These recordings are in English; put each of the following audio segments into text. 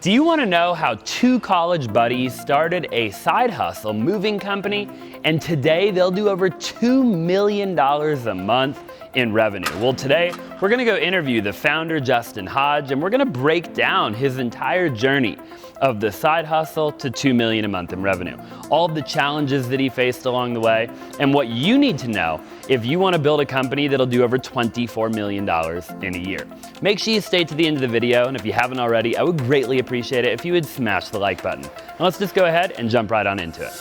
Do you want to know how two college buddies started a side hustle moving company and today they'll do over $2 million a month in revenue? Well, today we're going to go interview the founder, Justin Hodge, and we're going to break down his entire journey of the side hustle to $2 million a month in revenue, all of the challenges that he faced along the way, and what you need to know if you want to build a company that'll do over $24 million in a year. Make sure you stay to the end of the video, and if you haven't already, I would greatly appreciate it if you would smash the like button. Now let's just go ahead and jump right on into it.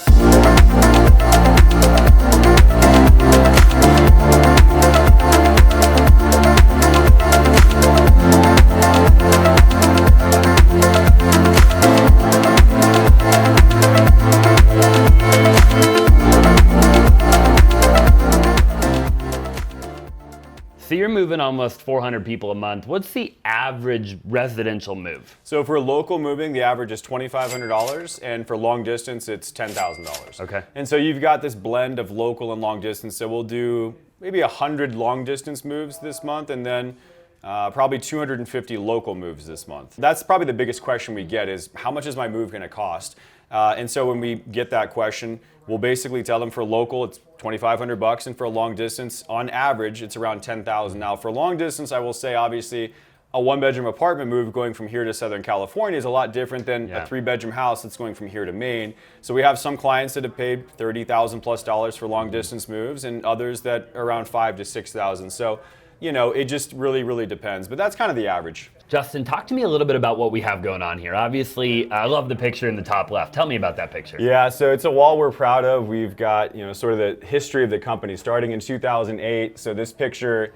So you're moving almost 400 people a month. What's the average residential move? So for local moving, the average is $2,500, and for long distance, it's $10,000. Okay. And so you've got this blend of local and long distance. So we'll do maybe 100 long distance moves this month, and then probably 250 local moves this month. That's probably the biggest question we get is, how much is my move gonna cost? And so when we get that question, we'll basically tell them for local, it's $2,500, and for a long distance, on average, it's around $10,000. Now, for long distance, I will say, obviously, a one-bedroom apartment move going from here to Southern California is a lot different than a three-bedroom house that's going from here to Maine. So we have some clients that have paid $30,000 plus for long distance moves, and others that are around $5,000 to $6,000. So, you know, it just really depends. But that's kind of the average. Justin, talk to me a little bit about what we have going on here. Obviously, I love the picture in the top left. Tell me about that picture. Yeah, so it's a wall we're proud of. We've got, you know, sort of the history of the company starting in 2008. So this picture,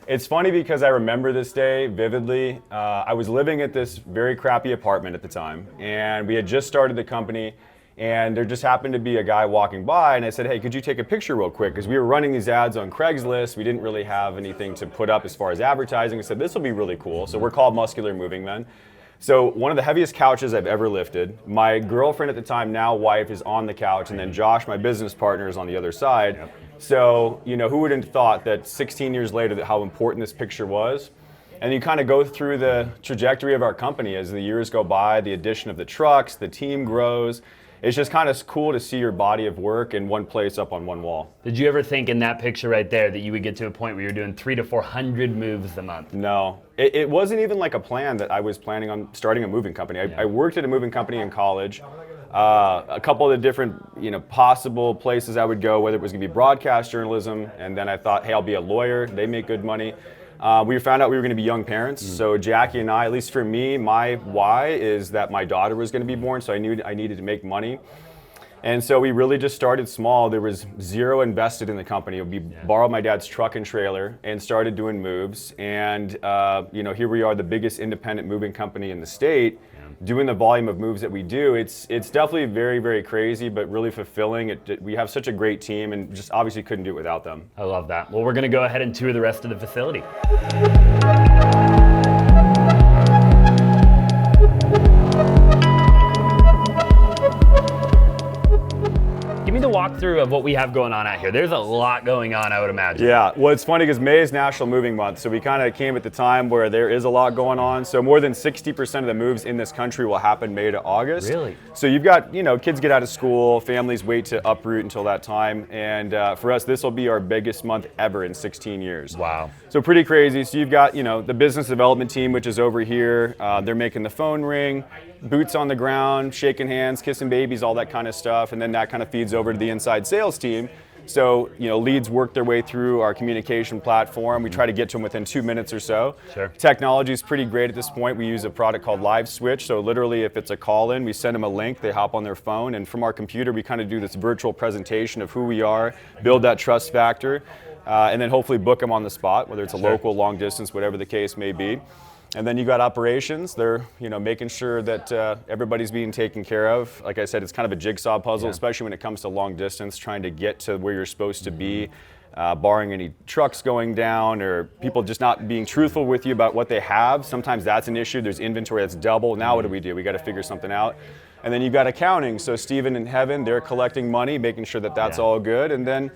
it's funny because I remember this day vividly. I was living at this very crappy apartment at the time, and we had just started the company. And there just happened to be a guy walking by, and I said, hey, could you take a picture real quick? Because we were running these ads on Craigslist. We didn't really have anything to put up as far as advertising. I said, this will be really cool. So we're called Muscular Moving Men. So one of the heaviest couches I've ever lifted. My girlfriend at the time, now wife, is on the couch, and then Josh, my business partner, is on the other side. Yep. So, you know, who would have thought that 16 years later that how important this picture was? And you kind of go through the trajectory of our company as the years go by, the addition of the trucks, the team grows. It's just kind of cool to see your body of work in one place up on one wall. Did you ever think in that picture right there that you would get to a point where you're doing 300 to 400 moves a month? No, it wasn't even like a plan that I was planning on starting a moving company. I worked at a moving company in college. A couple of the different, you know, possible places I would go, whether it was gonna be broadcast journalism, and then I thought, hey, I'll be a lawyer. They make good money. We found out we were going to be young parents, so Jackie and I, at least for me, my why is that my daughter was going to be born, so I knew I needed to make money. And so we really just started small. There was zero invested in the company. We borrowed my dad's truck and trailer and started doing moves. And you know, here we are, the biggest independent moving company in the state. Doing the volume of moves that we do, it's definitely very crazy, but really fulfilling. We have such a great team, and just obviously couldn't do it without them. I love that. Well, we're going to go ahead and tour the rest of the facility. Give me the walkthrough of what we have going on out here. There's a lot going on, I would imagine. Yeah, well, it's funny because May is National Moving Month, so we kind of came at the time where there is a lot going on. So more than 60% of the moves in this country will happen May to August. Really? So you've got, you know, kids get out of school, families wait to uproot until that time, and for us, this will be our biggest month ever in 16 years. Wow. So pretty crazy. So you've got, you know, the business development team, which is over here. They're making the phone ring, boots on the ground, shaking hands, kissing babies, all that kind of stuff, and then that kind of feeds over to the inside sales team. So, you know, leads work their way through our communication platform. We try to get to them within 2 minutes or so. Sure. Technology is pretty great at this point. We use a product called Live Switch. So literally, if it's a call in, we send them a link, they hop on their phone, and from our computer, we kind of do this virtual presentation of who we are, build that trust factor, and then hopefully book them on the spot, whether it's a local, long distance, whatever the case may be. And then you got operations. They're, you know, making sure that everybody's being taken care of. Like I said, it's kind of a jigsaw puzzle, especially when it comes to long distance, trying to get to where you're supposed to be, barring any trucks going down or people just not being truthful with you about what they have. Sometimes that's an issue. There's inventory that's double. Now what do? We got to figure something out. And then you've got accounting. So Steven and Heaven, they're collecting money, making sure that that's all good. And then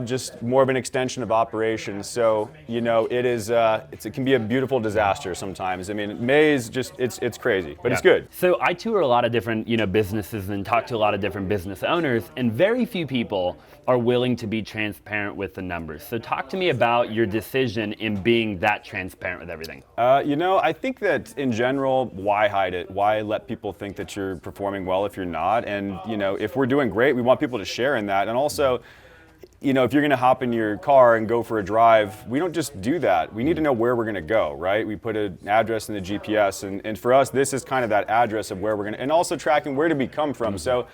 just more of an extension of operations. So, it can be a beautiful disaster sometimes. I mean, May is just, it's crazy, but it's good. So I tour a lot of different, businesses and talk to a lot of different business owners, and very few people are willing to be transparent with the numbers. So talk to me about your decision in being that transparent with everything. I think that in general, why hide it? Why let people think that you're performing well if you're not? And, if we're doing great, we want people to share in that. And also, if you're going to hop in your car and go for a drive, we don't just do that. We need to know where we're going to go, right? We put an address in the GPS, and for us, this is kind of that address of where we're going to, and also tracking where did we come from. So,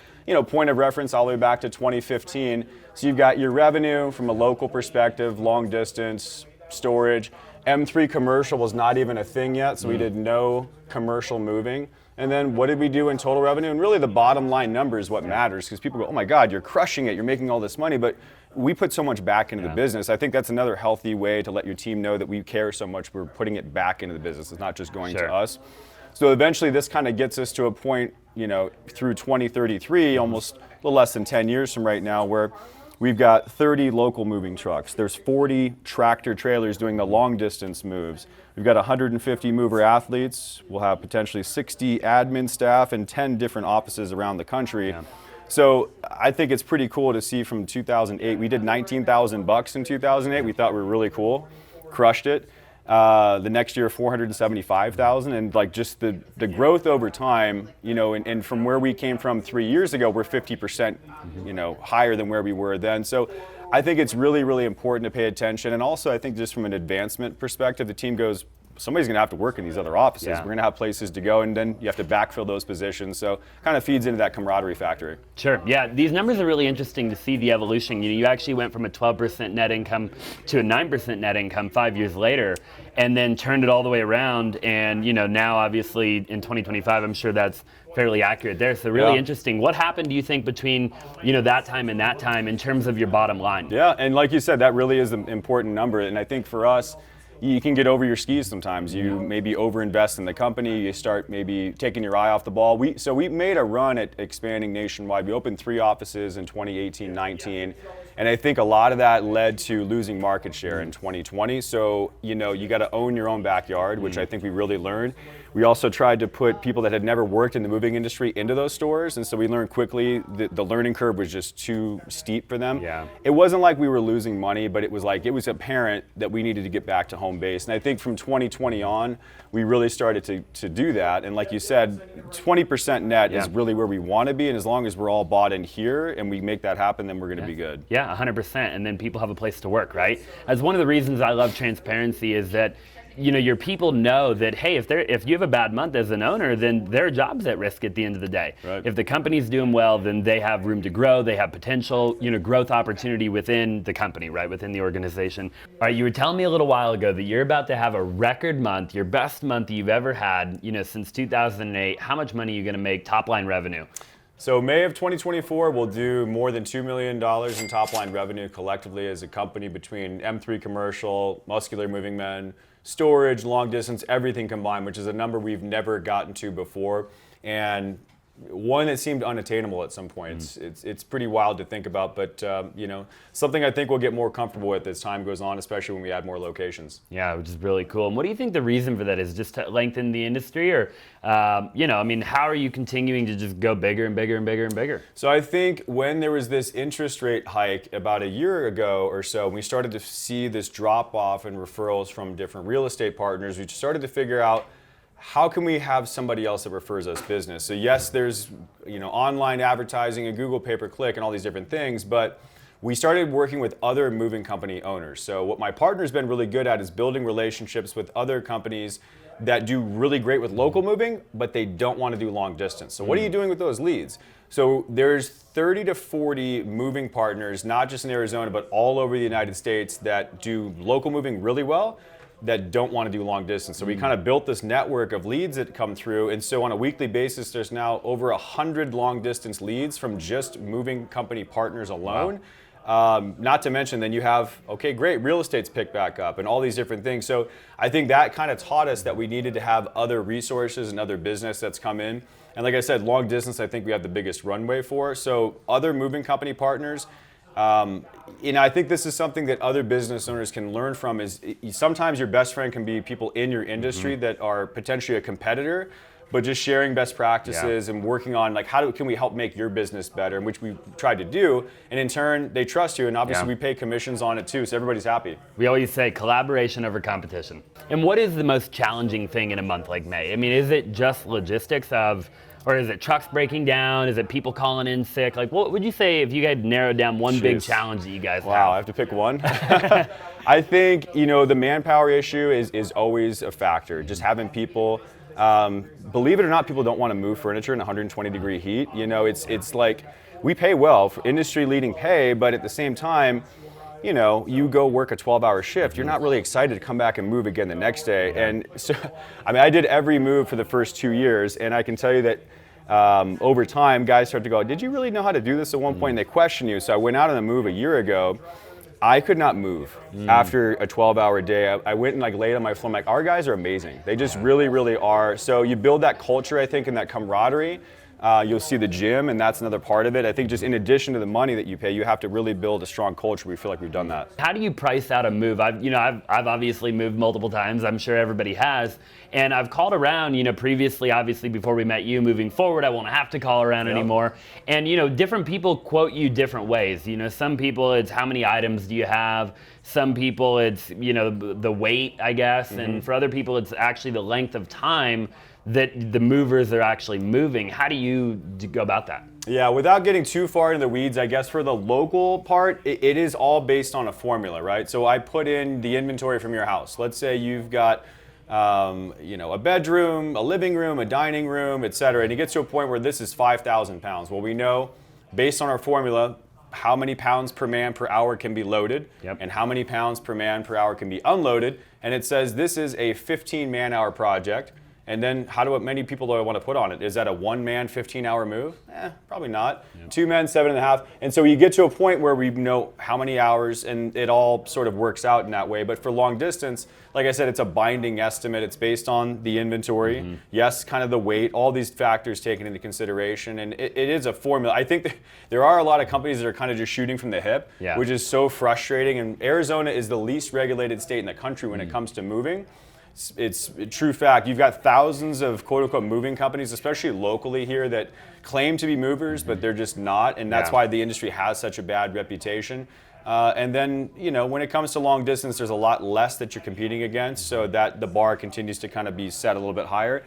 point of reference all the way back to 2015. So you've got your revenue from a local perspective, long distance, storage. M3 commercial was not even a thing yet, so we did no commercial moving. And then what did we do in total revenue? And really the bottom line number is what matters, because people go, oh my God, you're crushing it, you're making all this money, but we put so much back into the business. I think that's another healthy way to let your team know that we care so much, we're putting it back into the business. It's not just going to us. So eventually this kind of gets us to a point, through 2033, almost a little less than 10 years from right now, where we've got 30 local moving trucks. There's 40 tractor trailers doing the long distance moves. We've got 150 mover athletes. We'll have potentially 60 admin staff and 10 different offices around the country. Yeah. So I think it's pretty cool to see from 2008. We did $19,000 in 2008. We thought we were really cool, crushed it. The next year, 475,000, and like just the growth over time, and from where we came from 3 years ago, we're 50%, higher than where we were then. So I think it's really, really important to pay attention. And also I think just from an advancement perspective, the team goes, somebody's gonna have to work in these other offices. We're gonna have places to go, and then you have to backfill those positions. So kind of feeds into that camaraderie factor. Sure, yeah, these numbers are really interesting to see the evolution. You actually went from a 12% net income to a 9% net income 5 years later, and then turned it all the way around. And now obviously in 2025, I'm sure that's fairly accurate there. So really interesting. What happened, do you think, between that time and that time in terms of your bottom line? Yeah, and like you said, that really is an important number. And I think for us, you can get over your skis sometimes. You maybe overinvest in the company. You start maybe taking your eye off the ball. So we made a run at expanding nationwide. We opened 3 offices in 2018-19. And I think a lot of that led to losing market share in 2020. So, you got to own your own backyard, which I think we really learned. We also tried to put people that had never worked in the moving industry into those stores. And so we learned quickly that the learning curve was just too steep for them. Yeah. It wasn't like we were losing money, but it was apparent that we needed to get back to home base. And I think from 2020 on, we really started to do that. And like you said, 20% net is really where we want to be. And as long as we're all bought in here and we make that happen, then we're going to be good. Yeah, 100%. And then people have a place to work, right? As one of the reasons I love transparency is that your people know that, hey, if you have a bad month as an owner, then their job's at risk at the end of the day. Right. If the company's doing well, then they have room to grow. They have potential, growth opportunity within the company, right, within the organization. All right, you were telling me a little while ago that you're about to have a record month, your best month you've ever had, since 2008. How much money are you going to make top line revenue? So May of 2024, we'll do more than $2 million in top line revenue collectively as a company between M3 Commercial, Muscular Moving Men, Storage, long distance, everything combined, which is a number we've never gotten to before, and one that seemed unattainable at some point. It's pretty wild to think about, but something I think we'll get more comfortable with as time goes on, especially when we add more locations. Yeah, which is really cool. And what do you think the reason for that is? Just to lengthen the industry, or how are you continuing to just go bigger and bigger and bigger and bigger? So I think when there was this interest rate hike about a year ago or so, we started to see this drop off in referrals from different real estate partners. We started to figure out, how can we have somebody else that refers us business? So yes, there's online advertising and Google pay-per-click and all these different things, but we started working with other moving company owners. So what my partner's been really good at is building relationships with other companies that do really great with local moving, but they don't want to do long distance. So what are you doing with those leads? So there's 30 to 40 moving partners, not just in Arizona, but all over the United States that do local moving really well, that don't want to do long distance. So we kind of built this network of leads that come through. And so on a weekly basis, there's now over 100 long distance leads from just moving company partners alone. Not to mention then you have, okay, great, real estate's picked back up and all these different things. So I think that kind of taught us that we needed to have other resources and other business that's come in. And like I said, long distance, I think we have the biggest runway for. So other moving company partners, I think this is something that other business owners can learn from is sometimes your best friend can be people in your industry that are potentially a competitor, but just sharing best practices and working on like can we help make your business better, which we tried to do, and in turn they trust you, and obviously we pay commissions on it too, so everybody's happy. We always say collaboration over competition. And what is the most challenging thing in a month like May? I mean, is it just logistics or is it trucks breaking down? Is it people calling in sick? Like, what would you say if you had narrowed down one big challenge that you guys have? Wow, I have to pick one. I think, the manpower issue is always a factor. Just having people, believe it or not, people don't want to move furniture in 120-degree heat. It's like, we pay well for industry-leading pay, but at the same time, you go work a 12-hour shift, you're not really excited to come back and move again the next day. And so, I did every move for the first 2 years, and I can tell you that over time, guys start to go, did you really know how to do this at one point? And they question you. So I went out on a move a year ago. I could not move after a 12-hour day. I went and laid on my floor. I'm like, our guys are amazing. They just really, really are. So you build that culture, I think, and that camaraderie. You'll see the gym, and that's another part of it. I think just in addition to the money that you pay, you have to really build a strong culture. We feel like we've done that. How do you price out a move? I've obviously moved multiple times. I'm sure everybody has. And I've called around, previously, obviously, before we met you. Moving forward, I won't have to call around anymore. And, different people quote you different ways. Some people, it's how many items do you have? Some people, it's, the weight, I guess. And for other people, it's actually the length of time that the movers are actually moving. How do you go about that? Yeah, without getting too far into the weeds, I guess for the local part, it is all based on a formula, right? So I put in the inventory from your house. Let's say you've got a bedroom, a living room, a dining room, et cetera, and you get to a point where this is 5,000 pounds. Well, we know based on our formula how many pounds per man per hour can be loaded and how many pounds per man per hour can be unloaded, and it says this is a 15 man-hour project. And then many people do I want to put on it? Is that a one-man 15-hour move? Probably not. Two men, 7.5. And so you get to a point where we know how many hours, and it all sort of works out in that way. But for long distance, like I said, it's a binding estimate. It's based on the inventory. Yes, kind of the weight, all these factors taken into consideration. And it is a formula. I think there are a lot of companies that are kind of just shooting from the hip, which is so frustrating. And Arizona is the least regulated state in the country when it comes to moving. It's a true fact. You've got thousands of quote-unquote moving companies, especially locally here, that claim to be movers, but they're just not, and that's why the industry has such a bad reputation. And then, when it comes to long distance, there's a lot less that you're competing against, so that the bar continues to kind of be set a little bit higher.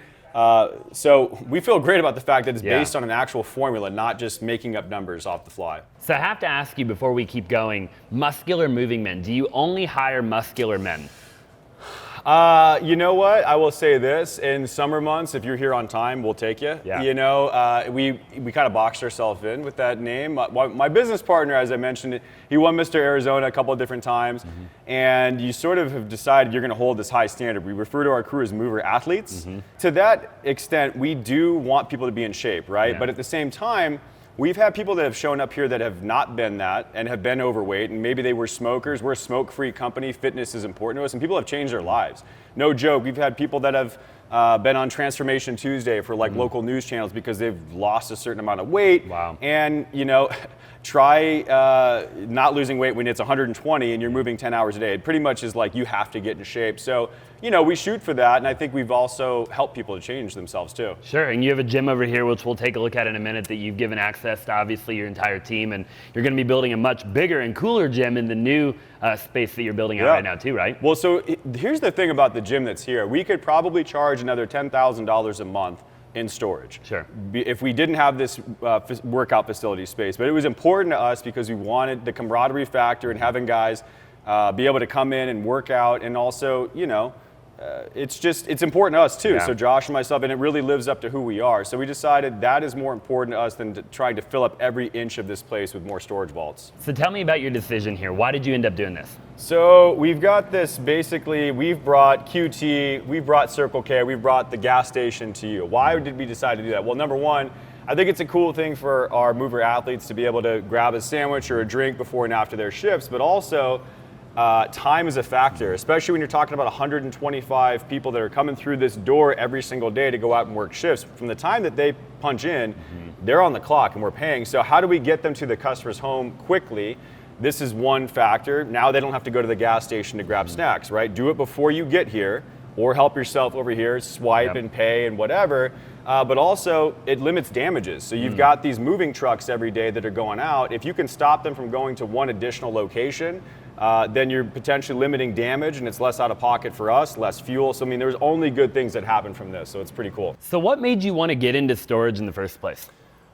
So we feel great about the fact that it's based on an actual formula, not just making up numbers off the fly. So I have to ask you before we keep going, muscular moving men, do you only hire muscular men? You know what? I will say this. In summer months, if you're here on time, we'll take you. We kind of boxed ourselves in with that name. My business partner, as I mentioned, he won Mr. Arizona a couple of different times. And you sort of have decided you're going to hold this high standard. We refer to our crew as mover athletes. To that extent, we do want people to be in shape, right? But at the same time, we've had people that have shown up here that have not been that and have been overweight, and maybe they were smokers. We're a smoke-free company. Fitness is important to us, and people have changed their lives. No joke. We've had people that have been on Transformation Tuesday for local news channels because they've lost a certain amount of weight. Wow. And try not losing weight when it's 120 and you're moving 10 hours a day. It pretty much is like you have to get in shape. So, we shoot for that, and I think we've also helped people to change themselves too. Sure, and you have a gym over here, which we'll take a look at in a minute, that you've given access to obviously your entire team, and you're going to be building a much bigger and cooler gym in the new space that you're building out right now too, right? Well, so here's the thing about the gym that's here. We could probably charge another $10,000 a month in storage. Sure. If we didn't have this workout facility space. But it was important to us because we wanted the camaraderie factor and having guys be able to come in and work out, and also, it's important to us too. Yeah. So Josh and myself, and it really lives up to who we are. So we decided that is more important to us than trying to fill up every inch of this place with more storage vaults. So tell me about your decision here. Why did you end up doing this? So we've got this, basically, we've brought QT, we've brought Circle K, we've brought the gas station to you. Why did we decide to do that? Well, number one, I think it's a cool thing for our mover athletes to be able to grab a sandwich or a drink before and after their shifts, but also time is a factor, especially when you're talking about 125 people that are coming through this door every single day to go out and work shifts. From the time that they punch in, they're on the clock and we're paying. So how do we get them to the customer's home quickly? This is one factor. Now they don't have to go to the gas station to grab snacks, right? Do it before you get here, or help yourself over here, swipe and pay and whatever. But also, it limits damages. So you've got these moving trucks every day that are going out. If you can stop them from going to one additional location, then you're potentially limiting damage, and it's less out of pocket for us, less fuel. So I mean, there's only good things that happen from this, so it's pretty cool. So what made you want to get into storage in the first place?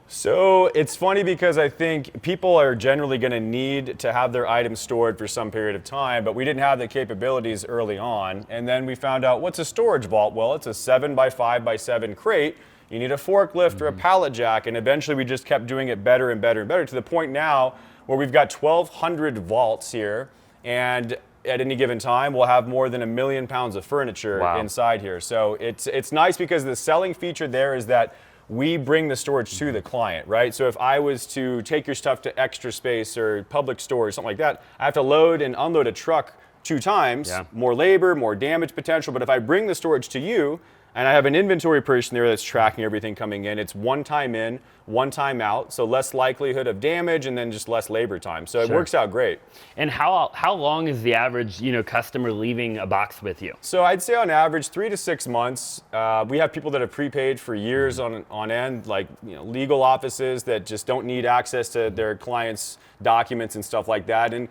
So it's funny because I think people are generally going to need to have their items stored for some period of time, but we didn't have the capabilities early on. And then we found out, what's a storage vault? Well, it's a 7x5x7 crate. You need a forklift or a pallet jack, and eventually we just kept doing it better and better and better, to the point now where we've got 1,200 vaults here, and at any given time we'll have more than 1 million pounds of furniture inside here. So it's nice because the selling feature there is that we bring the storage to the client, right? So if I was to take your stuff to Extra Space or public storage, something like that, I have to load and unload a truck 2 times, more labor, more damage potential. But if I bring the storage to you, and I have an inventory person there that's tracking everything coming in, it's 1 time in, 1 time out, so less likelihood of damage and then just less labor time. So it works out great. And how long is the average customer leaving a box with you? So I'd say on average 3 to 6 months. We have people that have prepaid for years on end, like legal offices that just don't need access to their clients' documents and stuff like that. And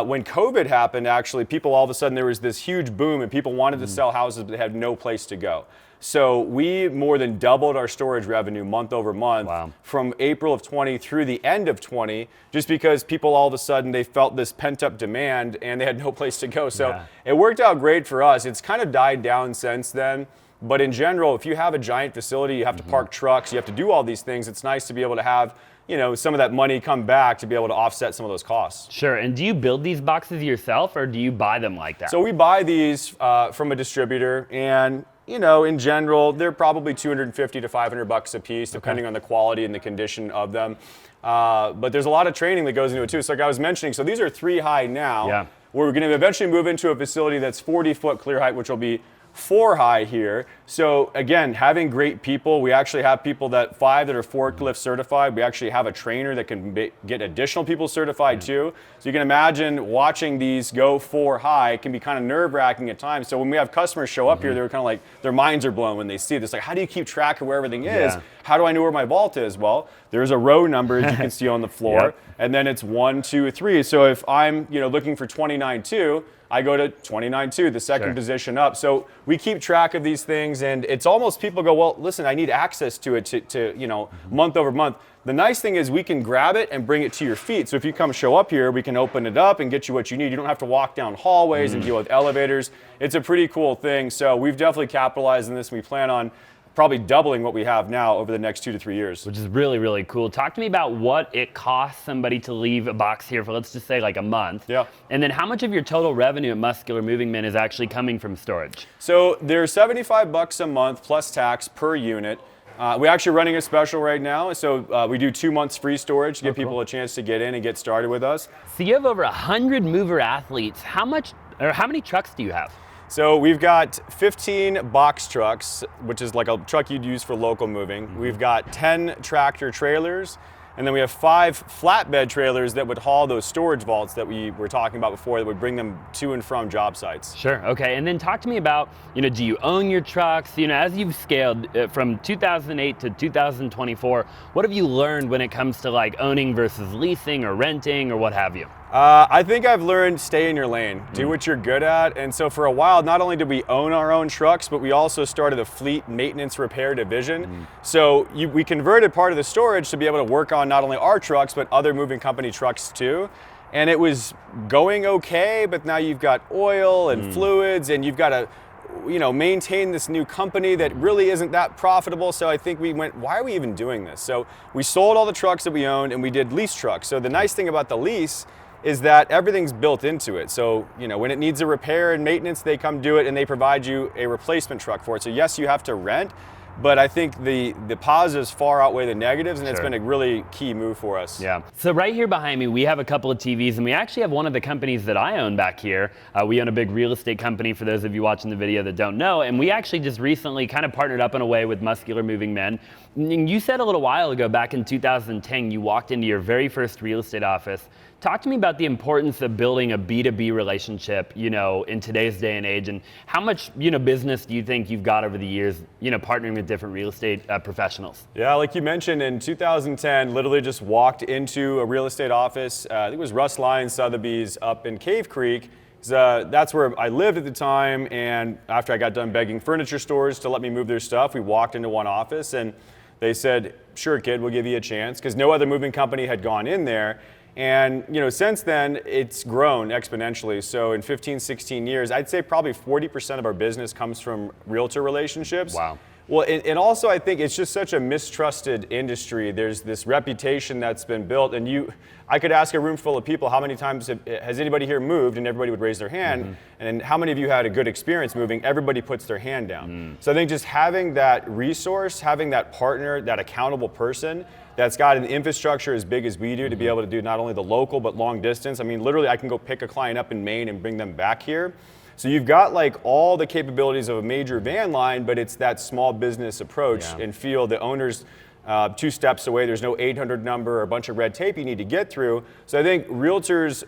when COVID happened, actually, people all of a sudden, there was this huge boom and people wanted to sell houses, but they had no place to go. So we more than doubled our storage revenue month over month from April of 20 through the end of 20, just because people all of a sudden, they felt this pent up demand and they had no place to go. So it worked out great for us. It's kind of died down since then. But in general, if you have a giant facility, you have to park trucks, you have to do all these things, it's nice to be able to have some of that money come back to be able to offset some of those costs. Sure, and do you build these boxes yourself or do you buy them like that? So we buy these from a distributor, and in general, they're probably $250 to $500 a piece, depending on the quality and the condition of them. But there's a lot of training that goes into it too. So like I was mentioning, so these are 3 high now. We're gonna eventually move into a facility that's 40-foot clear height, which will be 4 high here. So again, having great people, we actually have people 5 that are forklift certified. We actually have a trainer that can get additional people certified too. So you can imagine watching these go 4 high can be kind of nerve-wracking at times. So when we have customers show up here, they're kind of like, their minds are blown when they see this. Like, how do you keep track of where everything is? How do I know where my vault is? Well, there's a row number, as you can see on the floor, and then it's 1, 2, 3. So if I'm looking for 29.2, I go to 29.2, the second position up. So we keep track of these things, and it's almost, people go, well, listen, I need access to it to month over month. The nice thing is we can grab it and bring it to your feet. So if you come show up here, we can open it up and get you what you need. You don't have to walk down hallways and deal with elevators. It's a pretty cool thing. So we've definitely capitalized on this. We plan on probably doubling what we have now over the next 2 to 3 years. Which is really, really cool. Talk to me about what it costs somebody to leave a box here for, let's just say, like a month. And then how much of your total revenue at Muscular Moving Men is actually coming from storage? So they're $75 a month plus tax per unit. We're actually running a special right now. So we do 2 months free storage to give people a chance to get in and get started with us. So you have over 100 mover athletes. How many trucks do you have? So we've got 15 box trucks, which is like a truck you'd use for local moving. We've got 10 tractor trailers, and then we have 5 flatbed trailers that would haul those storage vaults that we were talking about before, that would bring them to and from job sites. Sure, okay, and then talk to me about, do you own your trucks? As you've scaled from 2008 to 2024, what have you learned when it comes to like owning versus leasing or renting or what have you? I think I've learned stay in your lane, do what you're good at. And so for a while, not only did we own our own trucks, but we also started a fleet maintenance repair division. So we converted part of the storage to be able to work on not only our trucks, but other moving company trucks too. And it was going okay, but now you've got oil and fluids, and you've got to maintain this new company that really isn't that profitable. So I think we went, why are we even doing this? So we sold all the trucks that we owned and we did lease trucks. So the nice thing about the lease is that everything's built into it. So, when it needs a repair and maintenance, they come do it and they provide you a replacement truck for it. So yes, you have to rent, but I think the positives far outweigh the negatives, and It's been a really key move for us. Yeah. So right here behind me, we have a couple of TVs, and we actually have one of the companies that I own back here. We own a big real estate company, for those of you watching the video that don't know, and we actually just recently kind of partnered up in a way with Muscular Moving Men. And you said a little while ago, back in 2010, you walked into your very first real estate office. Talk to me about the importance of building a B2B relationship, in today's day and age, and how much, business do you think you've got over the years, partnering with different real estate professionals? Yeah, like you mentioned, in 2010, literally just walked into a real estate office. I think it was Russ Lyons Sotheby's up in Cave Creek. That's where I lived at the time, and after I got done begging furniture stores to let me move their stuff, we walked into one office, and they said, "Sure, kid, we'll give you a chance," because no other moving company had gone in there. And since then, it's grown exponentially. So in 15, 16 years, I'd say probably 40% of our business comes from realtor relationships. Wow. Well, and also I think it's just such a mistrusted industry. There's this reputation that's been built, and I could ask a room full of people, how many times has anybody here moved, and everybody would raise their hand. Mm-hmm. And how many of you had a good experience moving? Everybody puts their hand down. So I think just having that resource, having that partner, that accountable person that's got an infrastructure as big as we do to be able to do not only the local but long distance. I mean, literally I can go pick a client up in Maine and bring them back here. So you've got like all the capabilities of a major van line, but it's that small business approach and feel the owner's 2 steps away. There's no 800 number or a bunch of red tape you need to get through. So I think realtors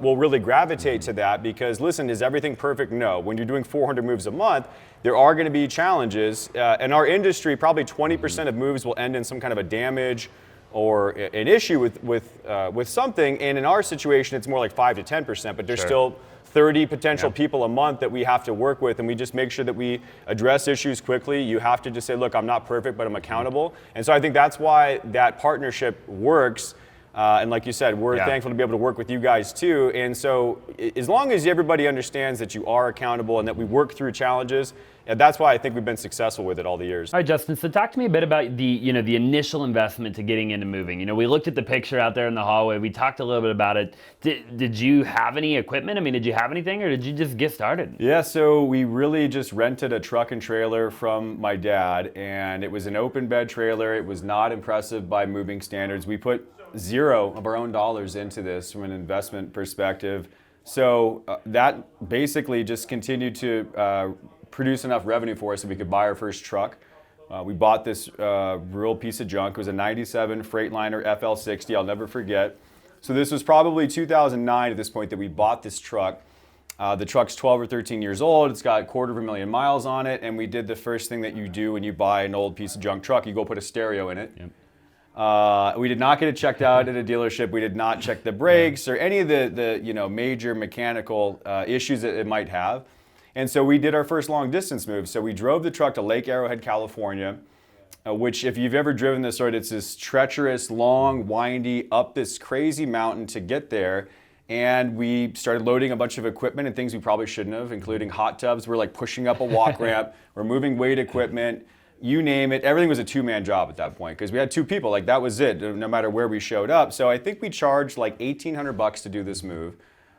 will really gravitate to that because, listen, is everything perfect? No. When you're doing 400 moves a month, there are going to be challenges. In our industry, probably 20% of moves will end in some kind of a damage or an issue with something. And in our situation, it's more like 5 to 10%, but there's still 30 potential people a month that we have to work with, and we just make sure that we address issues quickly. You have to just say, look, I'm not perfect, but I'm accountable. And so I think that's why that partnership works. And like you said, we're thankful to be able to work with you guys too. And so as long as everybody understands that you are accountable and that we work through challenges, that's why I think we've been successful with it all the years. All right, Justin, so talk to me a bit about the initial investment to getting into moving. We looked at the picture out there in the hallway. We talked a little bit about it. Did you have any equipment? I mean, did you have anything, or did you just get started? Yeah, so we really just rented a truck and trailer from my dad, and it was an open bed trailer. It was not impressive by moving standards. We put zero of our own dollars into this from an investment perspective. So that basically just continued to produce enough revenue for us so we could buy our first truck. We bought this real piece of junk. It was a 97 Freightliner FL60, I'll never forget. So this was probably 2009 at this point that we bought this truck. The truck's 12 or 13 years old. It's got 250,000 miles on it, and we did the first thing that you do when you buy an old piece of junk truck. You go put a stereo in it. Yep. We did not get it checked out at a dealership. We did not check the brakes or any of the major mechanical issues that it might have. And so we did our first long distance move. So we drove the truck to Lake Arrowhead, California, which if you've ever driven this road, it's this treacherous, long, windy, up this crazy mountain to get there. And we started loading a bunch of equipment and things we probably shouldn't have, including hot tubs. We're like pushing up a walk ramp. We're moving weight equipment. You name it. Everything was a 2-man job at that point because we had 2 people. Like that was it, no matter where we showed up. So I think we charged like $1,800 to do this move.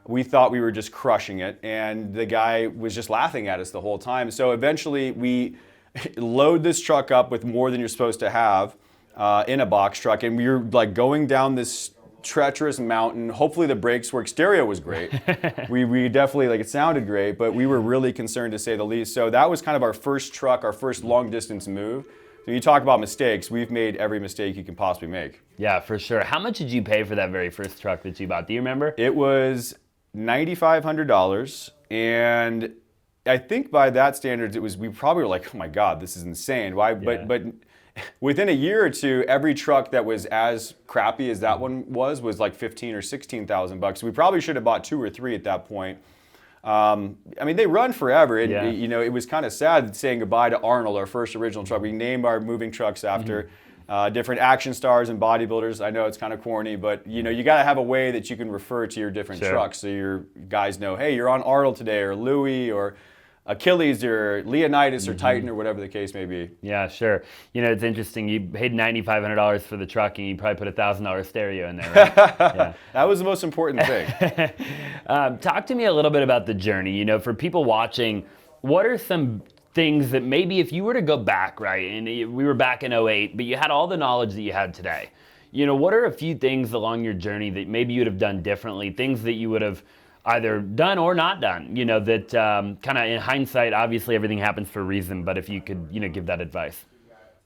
We thought we were just crushing it, and the guy was just laughing at us the whole time. So eventually we load this truck up with more than you're supposed to have in a box truck, and we were like going down this treacherous mountain. Hopefully the brakes work. Stereo was great. we definitely, it sounded great, but we were really concerned to say the least. So that was kind of our first truck, our first long distance move. So you talk about mistakes, we've made every mistake you can possibly make. Yeah, for sure. How much did you pay for that very first truck that you bought? Do you remember? It was $9,500, and I think by that standards, we probably were like, oh my God, this is insane. Why? Yeah. But within a year or two, every truck that was as crappy as that one was like $15,000 or $16,000. We probably should have bought 2 or 3 at that point. I mean, they run forever. It was kind of sad saying goodbye to Arnold, our first original truck. We named our moving trucks after different action stars and bodybuilders. I know it's kind of corny, but you got to have a way that you can refer to your different trucks so your guys know, hey, you're on Arnold today, or Louis, or Achilles or Leonidas or Titan or whatever the case may be. Yeah, sure. You know, it's interesting. You paid $9,500 for the truck, and you probably put a $1,000 stereo in there, right? Yeah. That was the most important thing. Talk to me a little bit about the journey. You know, for people watching, what are some things that maybe if you were to go back, right, and we were back in '08, but you had all the knowledge that you had today, you know, what are a few things along your journey that maybe you would have done differently, things that you would have either done or not done, you know, that kind of in hindsight, obviously everything happens for a reason, but if you could, you know, give that advice.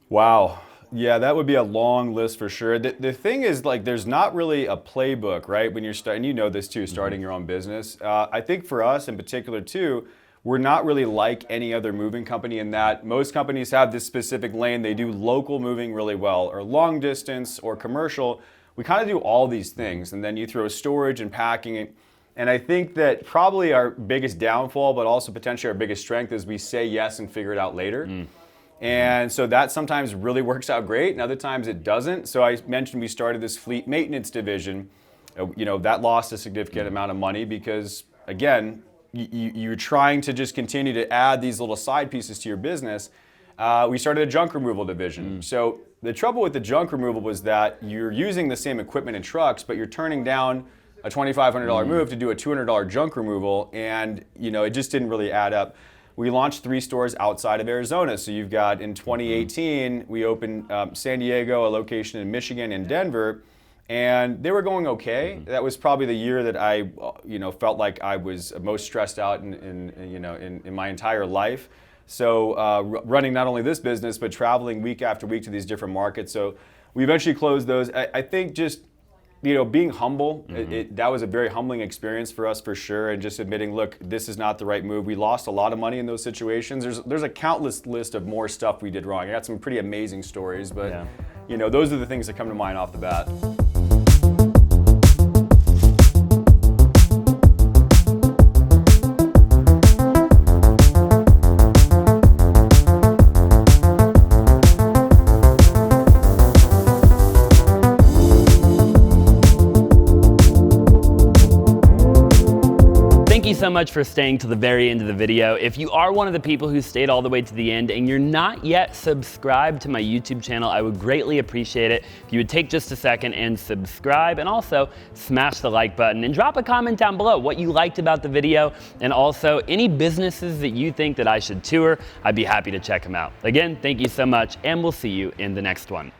Wow. Yeah, that would be a long list for sure. The thing is, like, there's not really a playbook, right? When you're starting, you know this too, starting your own business. I think for us in particular too, we're not really like any other moving company in that most companies have this specific lane. They do local moving really well, or long distance, or commercial. We kind of do all these things, and then you throw storage and packing. And I think that probably our biggest downfall, but also potentially our biggest strength, is we say yes and figure it out later. And so that sometimes really works out great, and other times it doesn't. So I mentioned we started this fleet maintenance division. You know, that lost a significant amount of money because, again, you're trying to just continue to add these little side pieces to your business. We started a junk removal division. So the trouble with the junk removal was that you're using the same equipment and trucks, but you're turning down a $2,500 move to do a $200 junk removal, and you know, it just didn't really add up. We launched 3 stores outside of Arizona. So you've got, in 2018, we opened San Diego, a location in Michigan, and Denver. And they were going okay. That was probably the year that I, you know, felt like I was most stressed out in my entire life. So running not only this business, but traveling week after week to these different markets. So we eventually closed those. I think just, you know, being humble, that was a very humbling experience for us for sure. And just admitting, look, this is not the right move. We lost a lot of money in those situations. There's a countless list of more stuff we did wrong. I got some pretty amazing stories, but you know, those are the things that come to mind off the bat. Thank you so much for staying to the very end of the video. If you are one of the people who stayed all the way to the end and you're not yet subscribed to my YouTube channel, I would greatly appreciate it if you would take just a second and subscribe, and also smash the like button and drop a comment down below what you liked about the video, and also any businesses that you think that I should tour. I'd be happy to check them out. Again, thank you so much, and we'll see you in the next one.